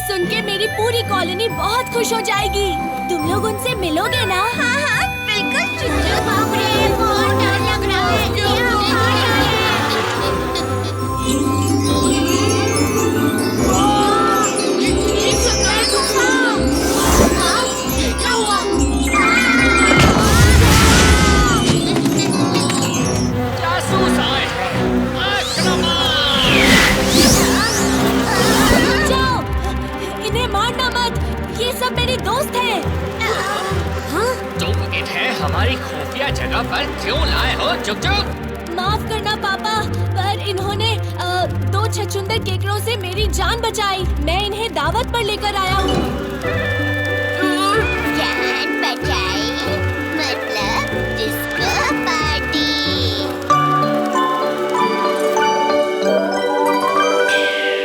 सुन के मेरी पूरी कॉलोनी बहुत खुश हो जाएगी। तुम लोग उनसे मिलोगे ना? हाँ हाँ बिल्कुल चुच्चू। बाप रे बहुत डर लग रहा है। क्या हुआ? जासूस आए हैं। इन्हें मारना मत, ये सब मेरे दोस्त हैं। हाँ? तुम इन्हें हमारी खुफिया जगह पर क्यों लाए हो चुक-चुक? माफ करना पापा, पर इन्होंने 2 छछूंदर केकड़ों से मेरी जान बचाई। मैं इन्हें दावत पर लेकर आया हूँ। जान बचाई मतलब डिस्को पार्टी।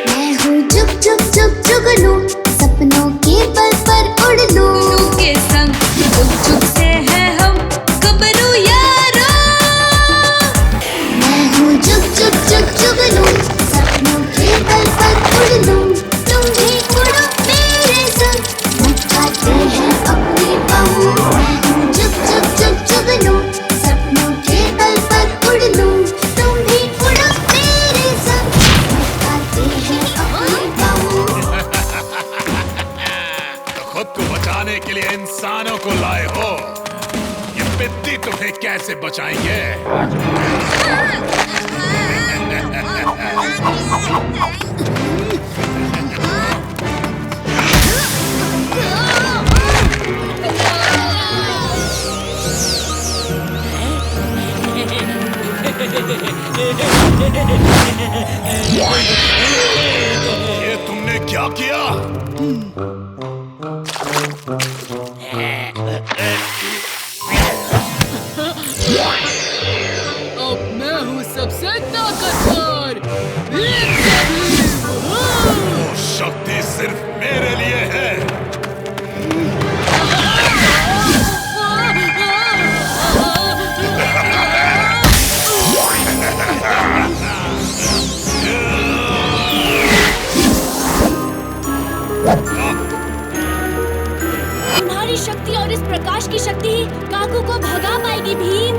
मैं हूँ चुक चुक चुक चुगनू, सपनों के पल पर उड़ लूं। के संग चुप चुप से है हम गबरू यारो। मैं हूँ चुक चुक चुक चुगनू, सपनों के पल पर उड़ लूं। तुम भी उड़ो मेरे संग, मचाते हैं अपनी बहू। मैं हूँ चुक चुक चुक चुगनू, सपनों के पल पर उड़ लूं। तुम भी उड़ो मेरे संग, मचाते हैं अपनी बहू। खुद को बचाने के लिए इंसानों को लाए हो। ये पिद्दी तुम्हें कैसे बचाएंगे? ये तुमने क्या किया? अब मैं हूँ सबसे ताकतवर। वो शक्ति सिर्फ मेरे लिए है। तुम्हारी शक्ति और इस प्रकाश की शक्ति ही काकू को भगा पाएगी भीम।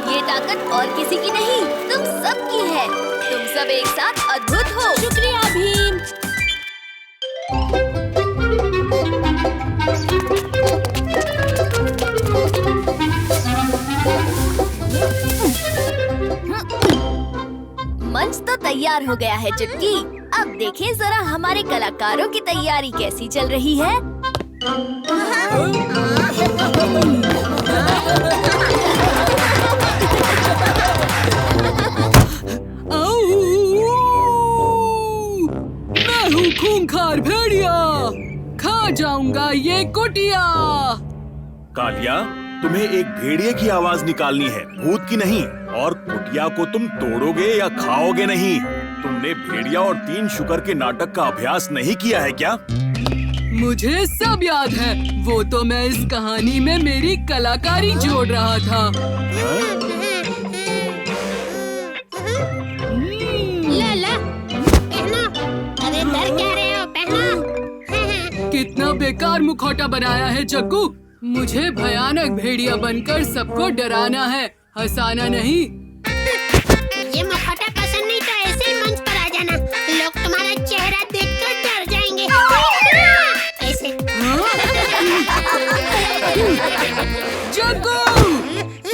ये ताकत और किसी की नहीं, तुम सबकी है। तुम सब एक साथ अद्भुत हो। शुक्रिया भीम। मंच तो तैयार हो गया है चुटकी। अब देखें जरा हमारे कलाकारों की तैयारी कैसी चल रही है। मैं हूँ खूंखार भेड़िया, खा जाऊंगा ये कुटिया। कालिया, तुम्हें एक भेड़िए की आवाज निकालनी है, भूत की नहीं। और कुटिया को तुम तोड़ोगे या खाओगे नहीं। तुमने भेड़िया और 3 शुकर के नाटक का अभ्यास नहीं किया है क्या? मुझे सब याद है। वो तो मैं इस कहानी में मेरी कलाकारी जोड़ रहा था। ला पहना। अरे डर क्या रहे हो, पहना। कितना बेकार मुखौटा बनाया है जग्गू। मुझे भयानक भेड़िया बनकर सबको डराना है, हंसाना नहीं। ये मुखौटा पसंद नहीं तो ऐसे ही मंच पर आ जाना। लोग तुम्हारा चेहरा देखकर डर जाएंगे। ऐसे। जग्गू,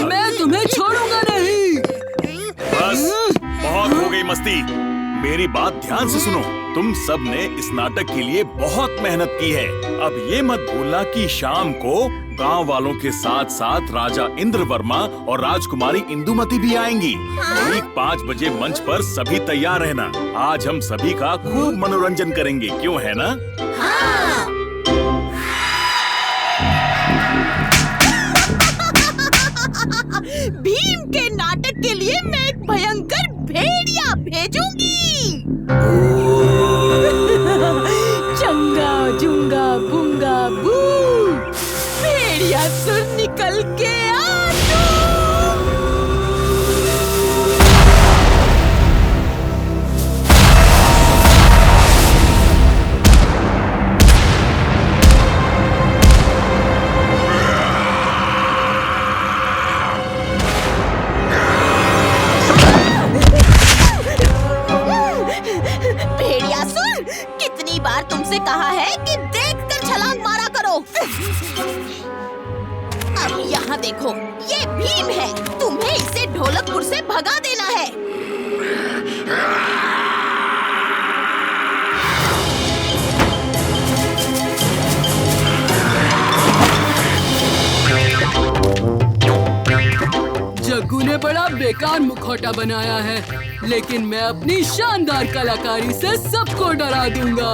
मैं तुम्हें छोड़ूंगा नहीं। बस बहुत हो गई मस्ती। मेरी बात ध्यान से सुनो। तुम सब ने इस नाटक के लिए बहुत मेहनत की है। अब ये मत भूलना कि शाम को गांव वालों के साथ साथ राजा इंद्रवर्मा और राजकुमारी इंदुमती भी आएंगी। ठीक 5 बजे मंच पर सभी तैयार रहना। आज हम सभी का खूब मनोरंजन करेंगे, क्यों है ना? भीम के नाटक के लिए मैं एक भयंकर भेड़िया भेजूंगी। चंगा जुंगा बुंगा बू, भेड़िया सुर निकल के आ तू। भेड़ियासुर, कितनी बार तुमसे कहा है कि देखकर छलांग मारा करो। अब यहाँ देखो, ये भीम है। तुम्हें इसे ढोलकपुर से भगा देना है। जग्गू ने बड़ा बेकार मुखौटा बनाया है, लेकिन मैं अपनी शानदार कलाकारी से सबको डरा दूंगा।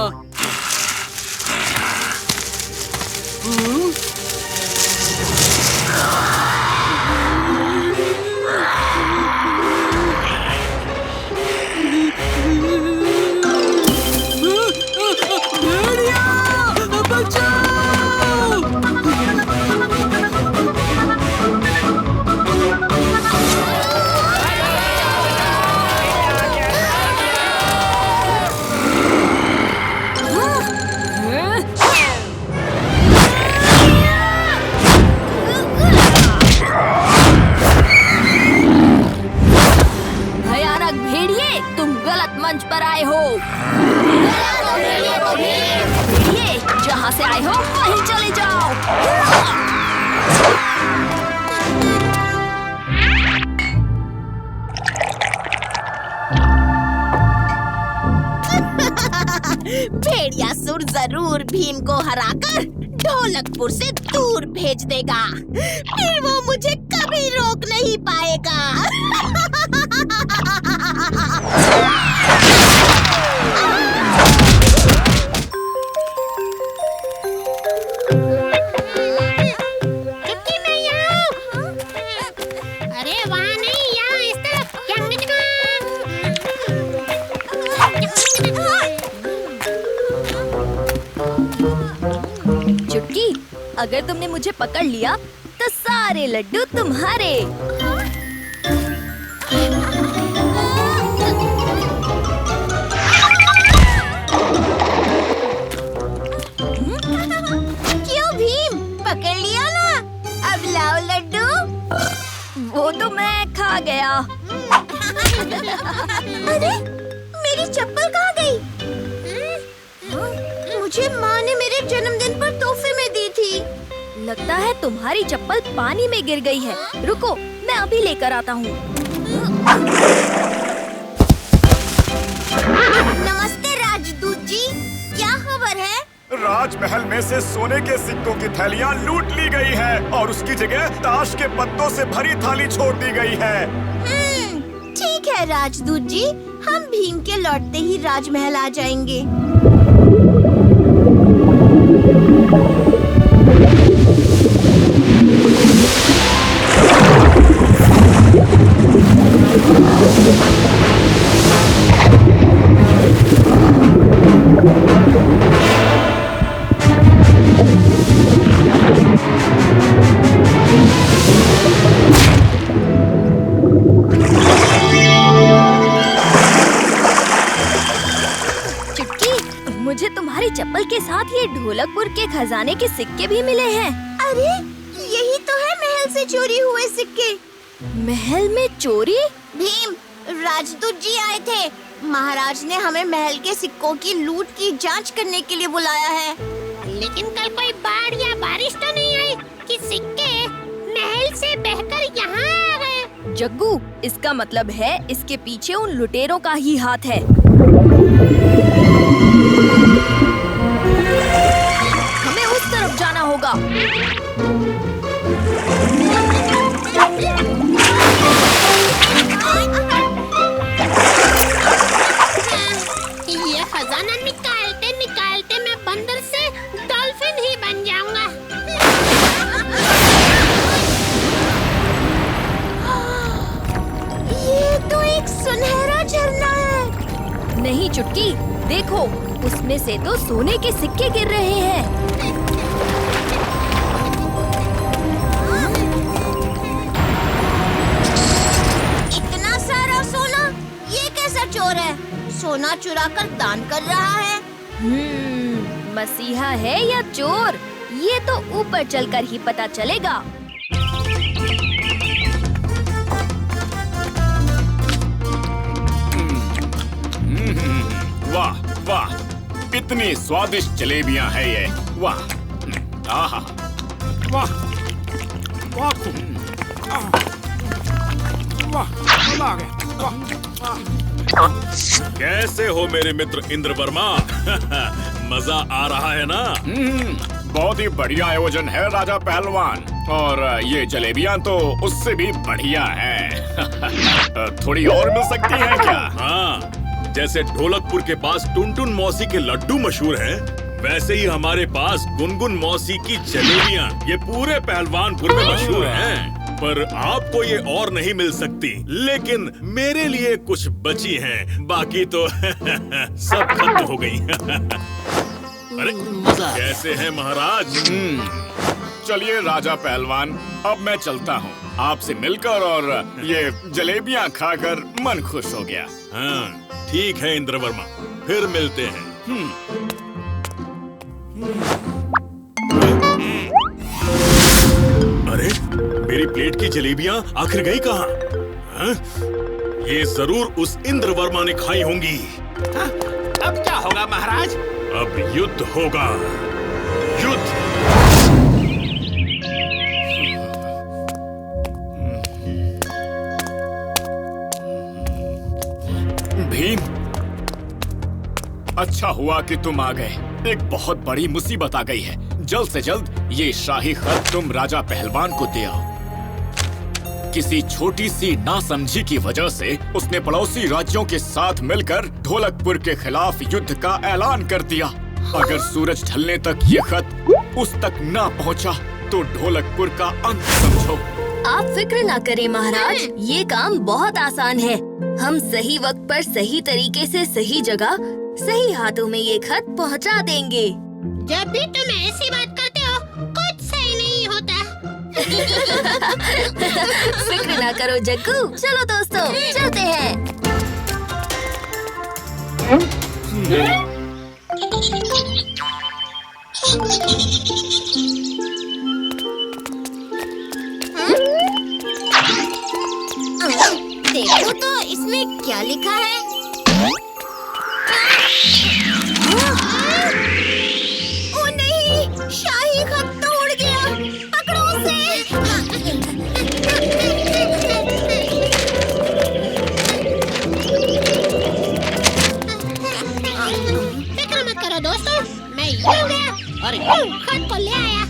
भेड़िया, बचाओ! भयानक भेड़िए, तुम गलत मंच पर आए हो। भेड़िए, जहाँ से आए हो वहीं चले जाओ। भेड़ियासुर जरूर भीम को हराकर ढोलकपुर से दूर भेज देगा। फिर वो मुझे कभी रोक नहीं पाएगा। चुटकी मैं यहाँ हूँ। अरे वहाँ नहीं, यहाँ इस तरफ। चुटकी, अगर तुमने मुझे पकड़ लिया तो सारे लड्डू तुम्हारे। क्यों भीम, पकड़ लिया ना? अब लाओ लड्डू। वो तो मैं खा गया। अरे, मेरी चप्पल कहाँ गई? मुझे माँ ने मेरे जन्मदिन पर तोहफे में दी थी। लगता है तुम्हारी चप्पल पानी में गिर गई है। रुको, मैं अभी लेकर आता हूँ। नमस्ते राजदूत जी, क्या खबर है? राजमहल में से सोने के सिक्कों की थैलियाँ लूट ली गई है और उसकी जगह ताश के पत्तों से भरी थाली छोड़ दी गई है। ठीक है राजदूत जी, हम भीम के लौटते ही राजमहल आ जाएंगे। ढोलकपुर के खजाने के सिक्के भी मिले हैं। अरे यही तो है महल से चोरी हुए सिक्के। महल में चोरी? भीम, राजदूत जी आए थे। महाराज ने हमें महल के सिक्कों की लूट की जांच करने के लिए बुलाया है। लेकिन कल कोई बाढ़ या बारिश तो नहीं आई कि सिक्के महल से बहकर यहाँ आ गए। जग्गू, इसका मतलब है इसके पीछे उन लुटेरों का ही हाथ है। हमें उस तरफ जाना होगा। ये खजाना निकालते निकालते मैं बंदर से डॉल्फिन ही बन जाऊंगा। ये तो एक सुनहरा झरना है। नहीं चुटकी, देखो उसमें से तो सोने के सिक्के गिर रहे हैं। इतना सारा सोना, ये कैसा चोर है? सोना चुरा कर दान कर रहा है। मसीहा है या चोर, ये तो ऊपर चलकर ही पता चलेगा। वाह वाह, इतनी स्वादिष्ट जलेबियां हैं ये। वाह, आहा, वाह वाह, कैसे हो मेरे मित्र इंद्रवर्मा? मजा आ रहा है ना? बहुत ही बढ़िया आयोजन है राजा पहलवान, और ये जलेबियां तो उससे भी बढ़िया है। थोड़ी और मिल सकती हैं क्या? हाँ, जैसे ढोलकपुर के पास टुनटुन मौसी के लड्डू मशहूर हैं, वैसे ही हमारे पास गुनगुन मौसी की जलेबियां ये पूरे पहलवानपुर में मशहूर हैं। पर आपको ये और नहीं मिल सकती, लेकिन मेरे लिए कुछ बची हैं, बाकी तो सब खत्म हो गई। अरे कैसे हैं महाराज? चलिए राजा पहलवान, अब मैं चलता हूँ। आपसे मिलकर और ये जलेबियां खाकर मन खुश हो गया। हाँ ठीक है इंद्रवर्मा, फिर मिलते हैं। अरे मेरी प्लेट की जलेबियां आखिर गई कहाँ? हाँ? ये जरूर उस इंद्रवर्मा ने खाई होंगी। हाँ? अब क्या होगा महाराज? अब युद्ध होगा, युद्ध। भीम, अच्छा हुआ कि तुम आ गए। एक बहुत बड़ी मुसीबत आ गई है। जल्द से जल्द ये शाही खत तुम राजा पहलवान को दे आओ। किसी छोटी सी नासमझी की वजह से उसने पड़ोसी राज्यों के साथ मिलकर ढोलकपुर के खिलाफ युद्ध का ऐलान कर दिया। अगर सूरज ढलने तक ये खत उस तक ना पहुंचा तो ढोलकपुर का अंत समझो। आप फिक्र ना करें महाराज, ये काम बहुत आसान है। हम सही वक्त पर सही तरीके से सही जगह सही हाथों में ये खत पहुंचा देंगे। जब भी तुम ऐसी बात करते हो, कुछ सही नहीं होता। फिक्र ना करो जग्गू, चलो दोस्तों चलते हैं। देखो तो इसमें क्या लिखा है? ओ नहीं, शाही खत तो उड़ गया। पकड़ो उसे। फिक्र मत करो दोस्तों, मैं यूं गया और यूं खत को ले आया।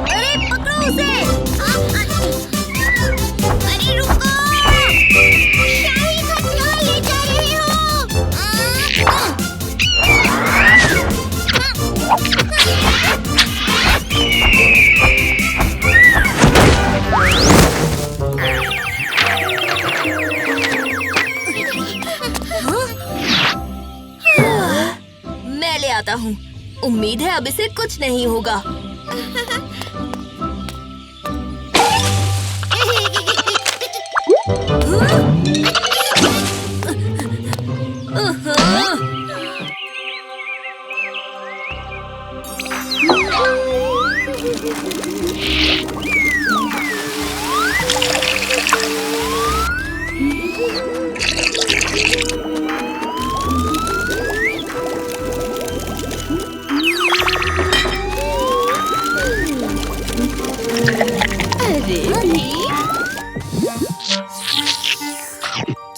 अरे पकड़ो उसे। अरे रुको, शाही खत कहाँ ले जा रहे हो? मैं ले आता हूँ। उम्मीद है अब इसे कुछ नहीं होगा।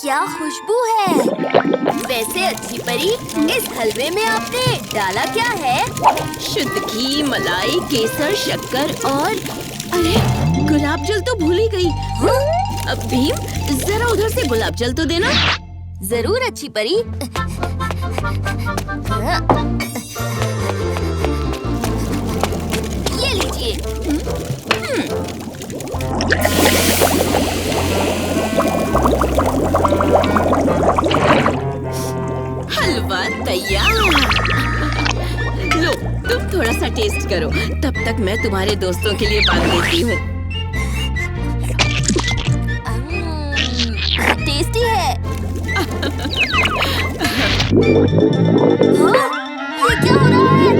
क्या खुशबू है। वैसे अच्छी परी, इस हलवे में आपने डाला क्या है? शुद्ध घी, मलाई, केसर, शक्कर और अरे गुलाब जल तो भूल ही गई। अब भीम जरा उधर से गुलाब जल तो देना। जरूर अच्छी परी। ये लीजिए। हलवा तैयार। लो तुम थोड़ा सा टेस्ट करो, तब तक मैं तुम्हारे दोस्तों के लिए बांध देती हूँ। टेस्टी है। ये क्या हो रहा है?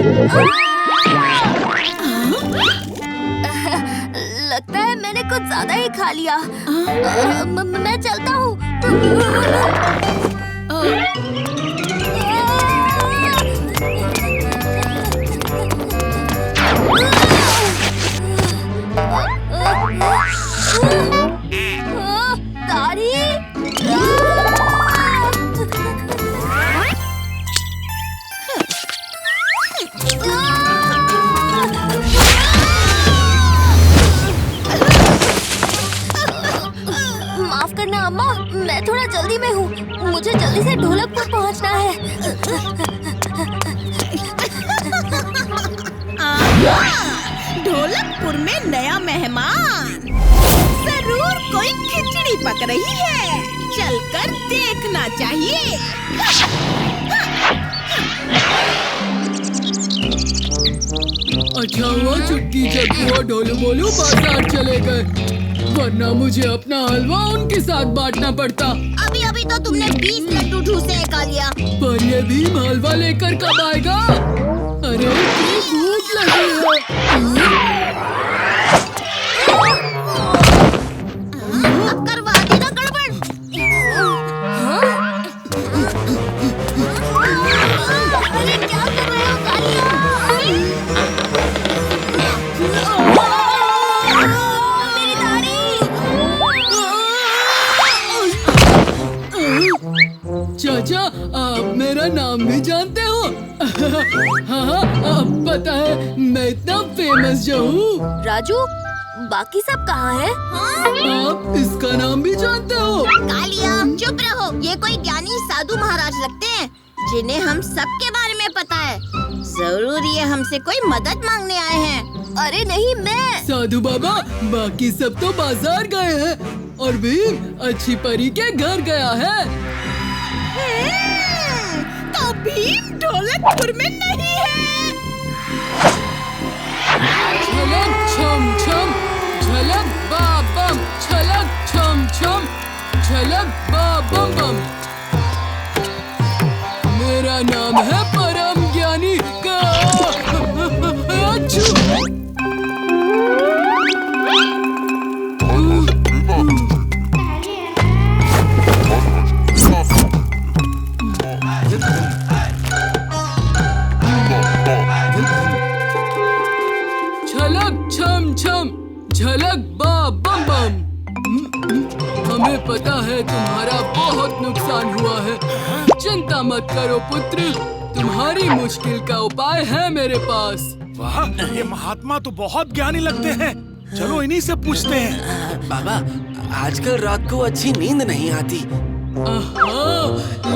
लगता है मैंने कुछ ज्यादा ही खा लिया। मैं चलता हूँ। तारी! माफ करना अम्मा, मैं थोड़ा जल्दी में हूँ। मुझे जल्दी से ढोलकपुर पहुँचना है। ढोलकपुर में नया मेहमान, जरूर कोई खिचड़ी पक रही है। चलकर देखना चाहिए। अच्छा हुआ चुटकी चक्कू और ढोलू बोलू बाजार चले गए, वरना मुझे अपना हलवा उनके साथ बांटना पड़ता। अभी अभी तो तुमने 20 लड्डू ठूसे खा लिया। पर ये भीम हलवा लेकर कब आएगा? अरे इतनी भूख लगी है। अब करवा देना गड़बड़। अरे क्या कर रहे हो कालिया? मेरी दाढ़ी! चाचा, आप मेरा नाम भी जानते हो? हाँ, अब पता है मैं इतना फेमस जो हूँ। राजू, बाकी सब कहाँ है? आप इसका नाम भी जानते हो? कालिया चुप रहो, ये कोई ज्ञानी साधु महाराज लगते हैं जिन्हें हम सब के बारे में पता है। जरूर ये हमसे कोई मदद मांगने आए हैं। अरे नहीं, मैं साधु बाबा, बाकी सब तो बाजार गए हैं और भीम अच्छी परी के घर गया है। तो भीम ढोलकपुर में नहीं है। झलक छम छम, झलक बा बम, झलक छम छम, झलक बा बम बम। मेरा नाम है परम ज्ञानी का। झलक छम छम, झलक बा बम बम। हमें पता है तुम्हारा बहुत नुकसान हुआ है। चिंता मत करो पुत्र, तुम्हारी मुश्किल का उपाय है मेरे पास। वाह, ये महात्मा तो बहुत ज्ञानी लगते हैं। चलो इन्हीं से पूछते हैं। बाबा, आजकल रात को अच्छी नींद नहीं आती।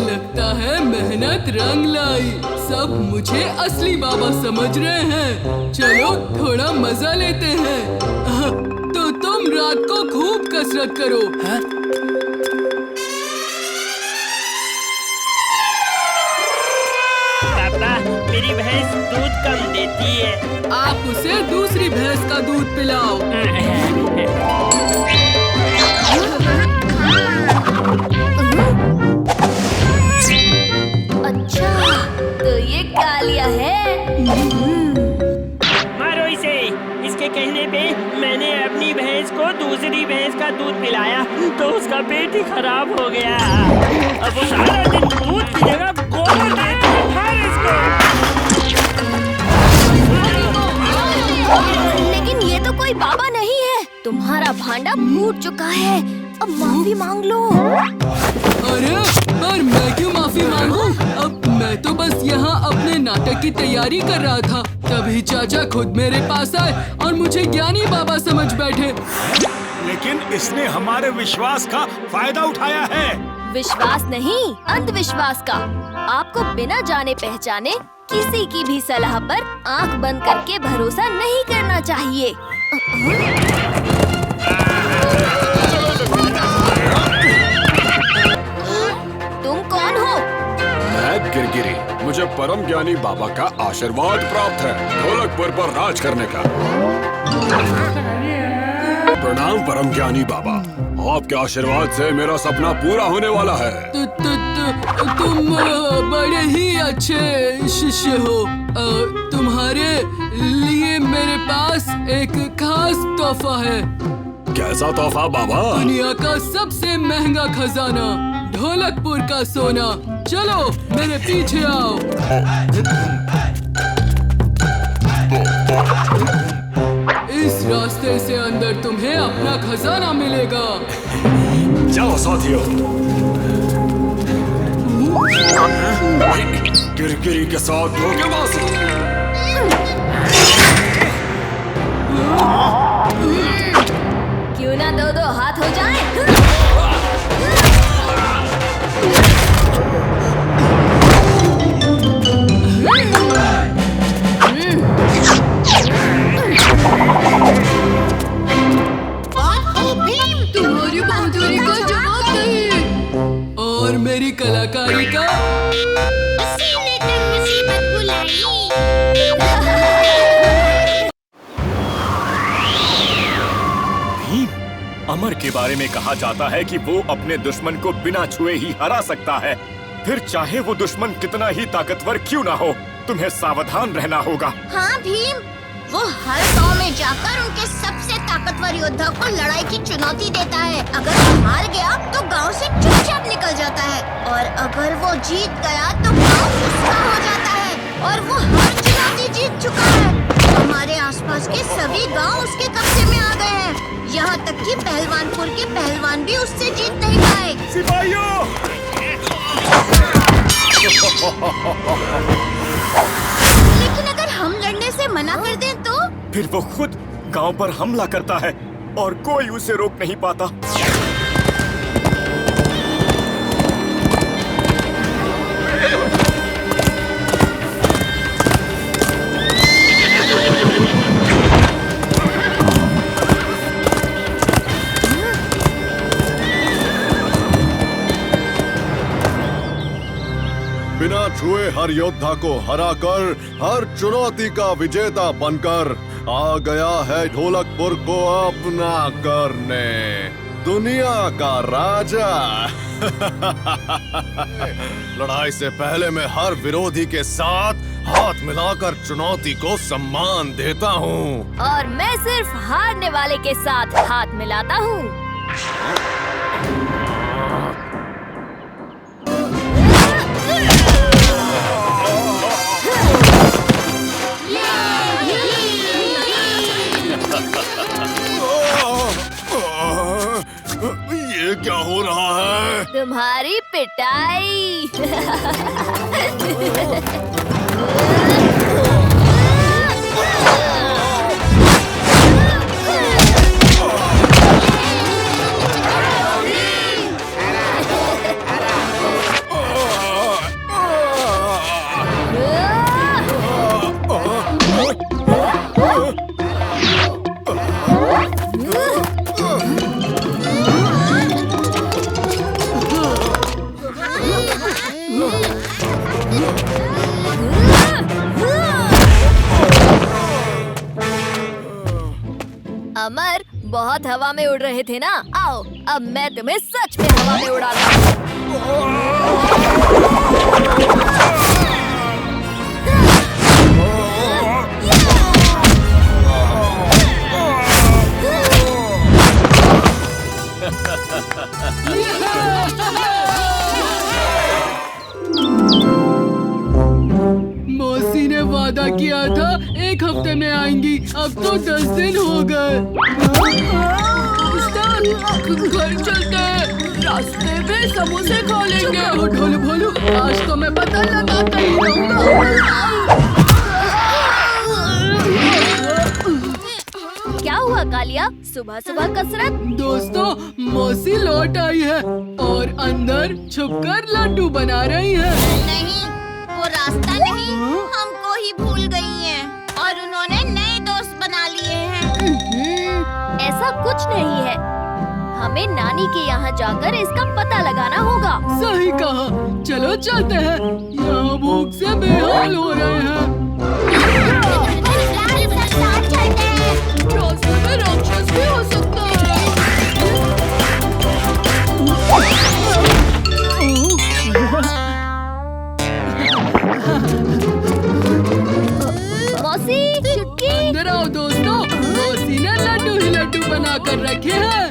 लगता है मेहनत रंग लाई। सब मुझे असली बाबा समझ रहे हैं। चलो थोड़ा मजा लेते हैं। तो तुम रात को खूब कसरत करो। पापा, मेरी भैंस दूध कम देती है। आप उसे दूसरी भैंस का दूध पिलाओ। अच्छा, तो ये कालिया है। मारो इसे। इसके कहने पे मैंने अपनी भैंस को दूसरी भैंस का दूध पिलाया तो उसका पेट ही खराब हो गया। अब वो सारा दिन दूध की जगह गोबर देती है। मार इसको। लेकिन ये तो कोई बाबा नहीं है। तुम्हारा भांडा फूट चुका है। अब माफी मांग लो। अरे पर मैं क्यों माफी मांगू? अब मैं तो बस यहाँ अपने नाटक की तैयारी कर रहा था, तभी चाचा खुद मेरे पास आए और मुझे ज्ञानी बाबा समझ बैठे। लेकिन इसने हमारे विश्वास का फायदा उठाया है। विश्वास नहीं, अंधविश्वास का। आपको बिना जाने पहचाने किसी की भी सलाह पर आंख बंद करके भरोसा नहीं करना चाहिए। तुम कौन हो? मैं गिरगिरी। मुझे परम ज्ञानी बाबा का आशीर्वाद प्राप्त है ढोलकपुर पर राज करने का। प्रणाम परम ज्ञानी बाबा, आपके आशीर्वाद से मेरा सपना पूरा होने वाला है। तुम बड़े ही अच्छे शिष्य हो। तुम्हारे लिए मेरे पास एक खास तोहफा है। कैसा तोहफा बाबा? दुनिया का सबसे महंगा खजाना, ढोलकपुर का सोना। चलो मेरे पीछे आओ। इस रास्ते से अंदर तुम्हें अपना खजाना मिलेगा। जाओ साथियों। गिरगिरी के साथ धोखेबाजी। क्यों ना दो हाथ हो जाएं? तुम्हारी बहादुरी का जवाब नहीं, और मेरी कलाकारी का। अमर के बारे में कहा जाता है कि वो अपने दुश्मन को बिना छुए ही हरा सकता है। फिर चाहे वो दुश्मन कितना ही ताकतवर क्यों ना हो, तुम्हें सावधान रहना होगा। हाँ भीम, वो हर गांव में जाकर उनके सबसे ताकतवर योद्धा को लड़ाई की चुनौती देता है। अगर वो हार गया तो गांव से चुपचाप निकल जाता है, और अगर वो जीत गया तो गांव उसका हो जाता है, और वो हर चुनौती जीत चुका है। हमारे आसपास के सभी गांव उसके कब्जे में आ गए हैं, यहाँ तक कि पहलवानपुर के पहलवान भी उससे जीत नहीं पाए। सिपाहियों! लेकिन अगर हम लड़ने से मना कर दें तो? फिर वो खुद गांव पर हमला करता है और कोई उसे रोक नहीं पाता। बिना छुए हर योद्धा को हराकर, हर चुनौती का विजेता बनकर आ गया है ढोलकपुर को अपना करने, दुनिया का राजा। लड़ाई से पहले मैं हर विरोधी के साथ हाथ मिलाकर चुनौती को सम्मान देता हूँ। और मैं सिर्फ हारने वाले के साथ हाथ मिलाता हूँ। ये क्या हो रहा है? तुम्हारी पिटाई। बहुत हवा में उड़ रहे थे ना? आओ, अब मैं तुम्हें सच में हवा में उड़ाता हूँ। मौसी ने वादा किया था 1 हफ्ते में आएंगी, अब तो 10 दिन हो गए। उस्ताद, घर चलते हैं, रास्ते में समोसे खा लेंगे। ढोलू भोलू, आज तो मैं पता लगाता ही रहूंगा। क्या हुआ कालिया? सुबह सुबह कसरत? दोस्तों, मौसी लौट आई है और अंदर छुपकर लड्डू बना रही है। नहीं, वो रास्ता नहीं, हमको ही भूल गई हैं और उन्होंने नए दोस्त बना लिए हैं। ऐसा कुछ नहीं है, हमें नानी के यहाँ जाकर इसका पता लगाना होगा। सही कहा, चलो चलते हैं, यहाँ भूख से बेहाल हो रहे हैं। रास्ते में राक्षस भी हो सकता है। मौसी, चुटकी, अंदर आओ दोस्तों, मौसी ने लड्डू ही लड्डू बना कर रखे हैं।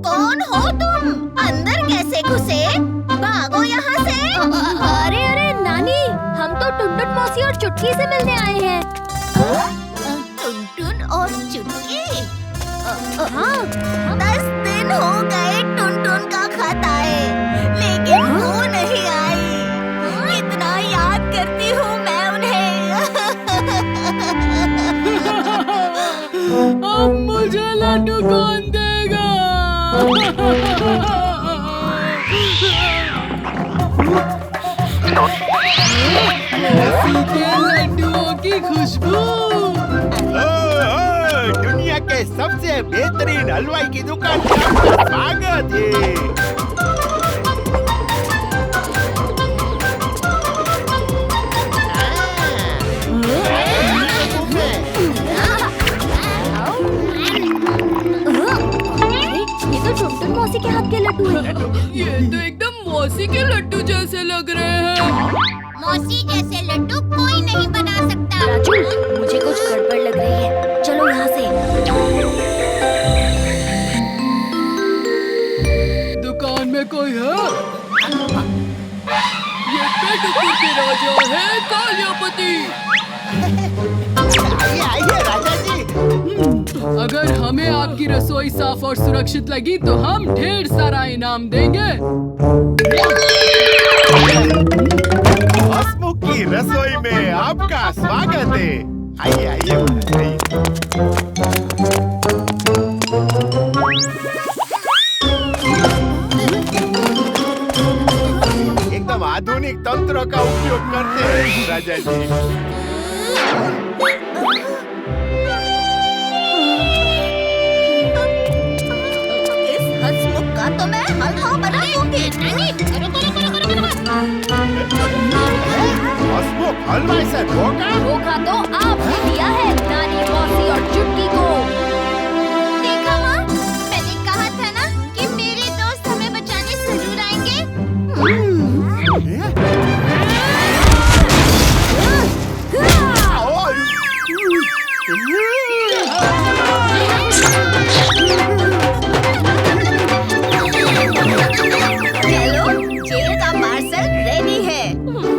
कौन हो तुम? अंदर कैसे घुसे? भागो यहाँ से! अरे अरे नानी, हम तो टुनटुन मौसी और चुटकी से मिलने आए हैं। टुनटुन और चुटकी? हाँ, 10 दिन हो गए टुनटुन का खत आए, लेकिन वो नहीं आई। इतना याद करती हूँ मैं उन्हें। अब मुझे लड्डू कौन देगा? लड्डुओं की खुशबू। दुनिया के सबसे बेहतरीन हलवाई की दुकान पर स्वागत है। ये तो टुनटुन मौसी के हाथ के लड्डू हैं। ये तो एकदम मौसी के लड्डू जैसे लग रहे हैं। मौसी जैसे लड्डू कोई नहीं बना सकता। राजू, मुझे कुछ गड़बड़ लग रही है, चलो यहाँ से। दुकान में कोई है? ये पेटुपुर के राजा है कालियापति। आइए राजा जी। अगर हमें आपकी रसोई साफ और सुरक्षित लगी तो हम ढेर सारा इनाम देंगे। हंसमुख की रसोई में आपका स्वागत है। आइए आइए आइए। एकदम आधुनिक तंत्रों का उपयोग करते हैं राजा जी। हंसमुख का तो मैं हलवा बना दूंगी। हंसमुख हलवाई से धोखा? धोखा तो आपने दिया है नानी, मौसी और चुटकी को। देखा माँ, मैंने कहा था ना कि मेरे दोस्त हमें बचाने जरूर आएंगे। चलो, जेल का पार्सल रेडी है।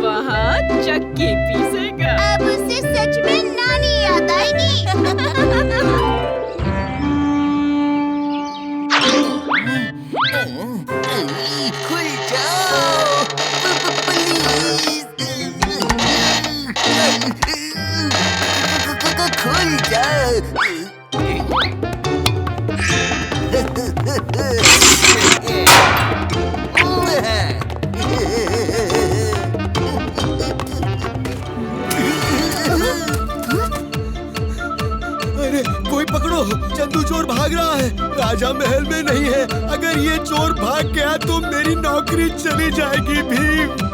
वहाँ चक्की पीसेगा। अब उसे सच में नानी याद आएगी। खुल जाओ प्लीज। खुल जाओ। अरे कोई पकड़ो, चंदू चोर भाग रहा है, राजा महल में नहीं है। अगर ये चोर भाग गया तो मेरी नौकरी चली जाएगी भीम।